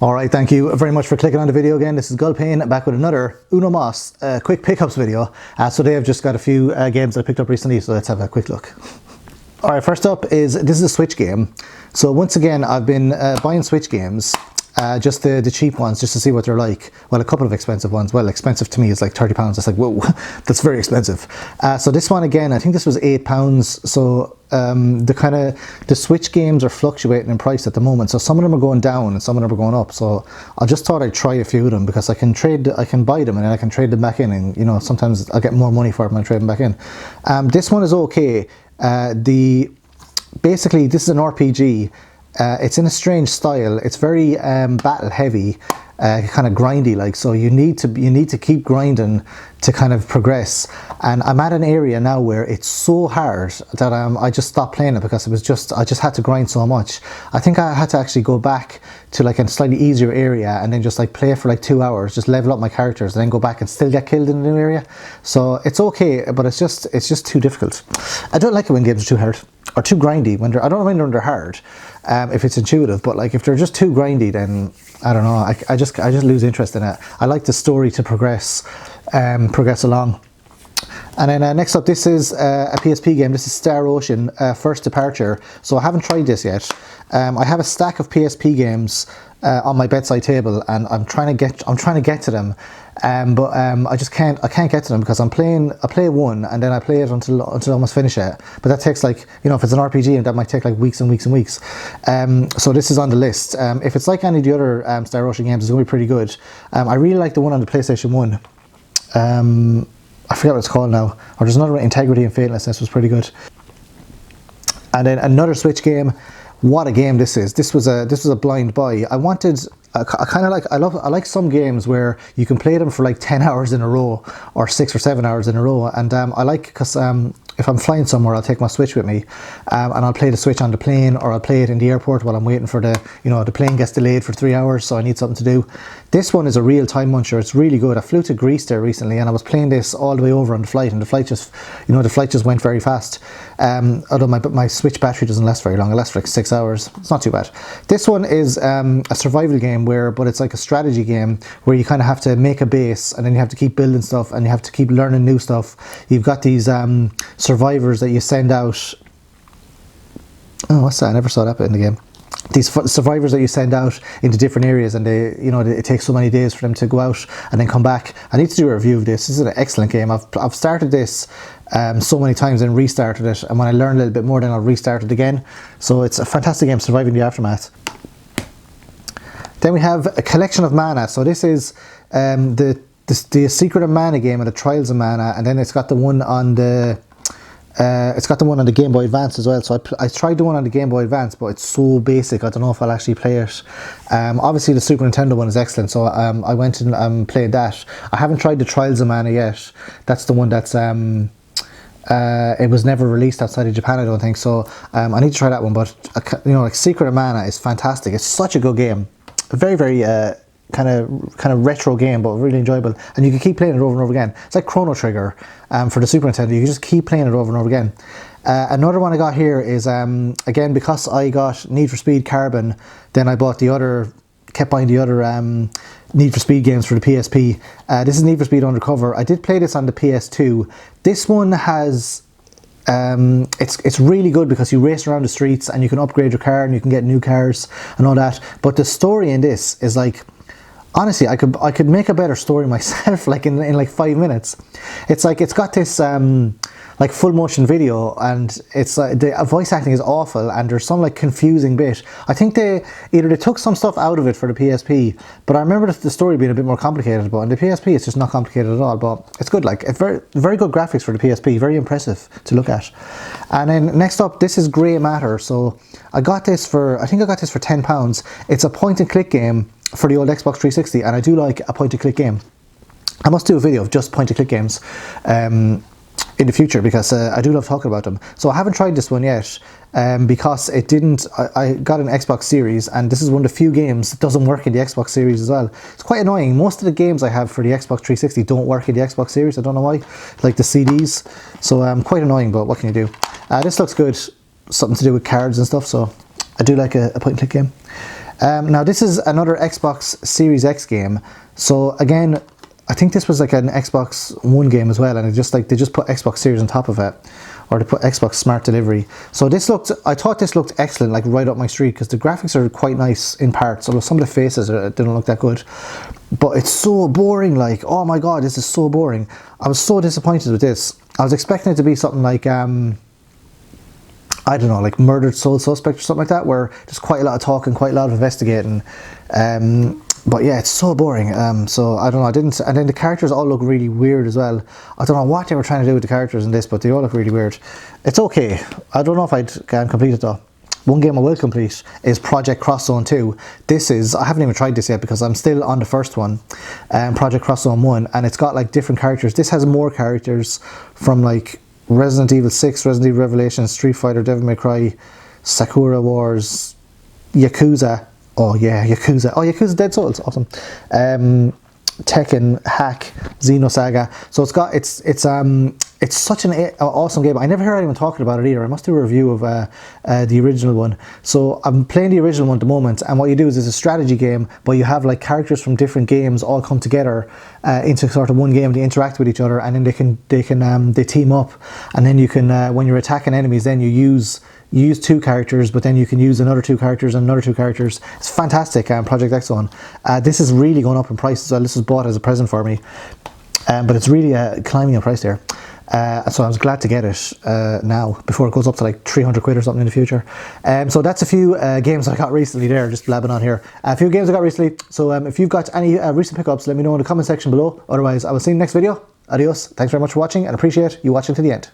Alright, thank you very much for clicking on the video again. This is Gulpane back with another Uno Mas quick pickups video. So today I've just got a few games that I picked up recently, so let's have a quick look. Alright, first up this is a Switch game. So once again, I've been buying Switch games, just the cheap ones, just to see what they're like. Well, a couple of expensive ones. Well, expensive to me is like £30. It's like, whoa, that's very expensive. So this one again, I think this was £8. So the Switch games are fluctuating in price at the moment. So some of them are going down and some of them are going up. So I just thought I'd try a few of them because I can buy them and then I can trade them back in, and you know, sometimes I'll get more money for them and trade them back in. This one is okay. Basically this is an RPG. It's in a strange style. It's very battle heavy, kind of grindy like, so you need to keep grinding to kind of progress. And I'm at an area now where it's so hard that I just stopped playing it because I just had to grind so much. I think I had to actually go back to like a slightly easier area and then just like play for like 2 hours, just level up my characters and then go back and still get killed in a new area. So it's okay, but it's just too difficult. I don't like it when games are too hard or too grindy. I don't mind when they're hard, if it's intuitive, but like if they're just too grindy, then I don't know, I just lose interest in it. I like the story to progress along. And then next up, this is a PSP game. This is Star Ocean First Departure. So I haven't tried this yet. I have a stack of PSP games on my bedside table, and I'm trying to get to them, but I can't get to them because I play one and then I play it until I almost finish it. But that takes, like, you know, if it's an RPG, that might take like weeks and weeks and weeks. So this is on the list. If it's like any of the other Star Ocean games, it's going to be pretty good. I really like the one on the PlayStation 1. I forget what it's called now. Or there's another one, Integrity and Faithlessness, was pretty good. And then another Switch game. What a game this is! This was a blind buy. I like some games where you can play them for like 10 hours in a row or 6 or 7 hours in a row, and I like, because if I'm flying somewhere, I'll take my Switch with me, and I'll play the Switch on the plane, or I'll play it in the airport while I'm waiting for the plane gets delayed for 3 hours, so I need something to do. This one is a real time muncher. It's really good. I flew to Greece there recently, and I was playing this all the way over on the flight, and the flight just went very fast. Although my Switch battery doesn't last very long. It lasts for like 6 hours. It's not too bad. This one is a survival game but it's like a strategy game where you kind of have to make a base, and then you have to keep building stuff, and you have to keep learning new stuff. You've got these survivors that you send out. Oh, what's that? I never saw that bit in the game. These survivors that you send out into different areas, and it takes so many days for them to go out and then come back. I need to do a review of this. This is an excellent game. I've started this so many times and restarted it, and when I learn a little bit more, then I'll restart it again. So it's a fantastic game, Surviving the Aftermath. Then we have a Collection of Mana. So this is the Secret of Mana game and the Trials of Mana, and then it's got the one on the Game Boy Advance as well. So I tried the one on the Game Boy Advance, but it's so basic, I don't know if I'll actually play it. Obviously the Super Nintendo one is excellent, so I went and played that. I haven't tried the Trials of Mana yet. That's the one that's it was never released outside of Japan, I don't think, so I need to try that one. But like Secret of Mana is fantastic. It's such a good game. A very, very kind of retro game, but really enjoyable, and you can keep playing it over and over again. It's like Chrono Trigger for the Super Nintendo. You can just keep playing it over and over again. Another one I got here is again, because I got Need for Speed Carbon, then I kept buying the other Need for Speed games for the PSP. This is Need for Speed Undercover. I did play this on the PS2. This one has it's really good because you race around the streets and you can upgrade your car and you can get new cars and all that. But the story in this is like, honestly, I could make a better story myself, like in like 5 minutes. It's like, it's got this like full motion video, and it's the voice acting is awful, and there's some like confusing bit. I think they took some stuff out of it for the PSP, but I remember the story being a bit more complicated. But on the PSP, it's just not complicated at all. But it's good. Like, it's very, very good graphics for the PSP. Very impressive to look at. And then next up, this is Grey Matter. So I got this for £10. It's a point and click game for the old Xbox 360, and I do like a point and click game. I must do a video of just point and click games in the future, because I do love talking about them. So I haven't tried this one yet because I got an Xbox Series, and this is one of the few games that doesn't work in the Xbox Series as well. It's quite annoying. Most of the games I have for the Xbox 360 don't work in the Xbox Series. I don't know why, like the CDs. So quite annoying, but what can you do? This looks good. Something to do with cards and stuff, so I do like a point and click game. Now this is another Xbox Series X game. So again, I think this was like an Xbox One game as well, and it just like they just put Xbox Series on top of it, or they put Xbox Smart Delivery. So I thought this looked excellent, like right up my street, because the graphics are quite nice in parts, although some of the faces didn't look that good. But it's so boring, like, oh my god, this is so boring. I was so disappointed with this. I was expecting it to be something like, I don't know, like Murdered Soul Suspect or something like that, where there's quite a lot of talking, quite a lot of investigating. But yeah, it's so boring. So I don't know, and then the characters all look really weird as well. I don't know what they were trying to do with the characters in this, but they all look really weird. It's okay. I don't know if I'd complete it though. One game I will complete is Project Cross Zone 2. I haven't even tried this yet because I'm still on the first one, Project Cross Zone 1, and it's got like different characters. This has more characters from like Resident Evil 6, Resident Evil Revelations, Street Fighter, Devil May Cry, Sakura Wars, Yakuza. Oh yeah, Yakuza. Oh, Yakuza Dead Souls, awesome. Tekken, Hack, Xenosaga. So it's such an awesome game. I never heard anyone talking about it either. I must do a review of the original one. So I'm playing the original one at the moment, and what you do is it's a strategy game, but you have like characters from different games all come together into sort of one game. They interact with each other, and then they team up, and then you can when you're attacking enemies, then you use two characters, but then you can use another two characters and another two characters. It's fantastic. Project X Zone. This is really going up in price as well. This was bought as a present for me, but it's really climbing in price there. So I was glad to get it now before it goes up to like 300 quid or something in the future. So that's a few games I got recently there, just blabbing on here. A few games I got recently. So if you've got any recent pickups, let me know in the comment section below. Otherwise, I will see you in the next video. Adios. Thanks very much for watching, and appreciate you watching to the end.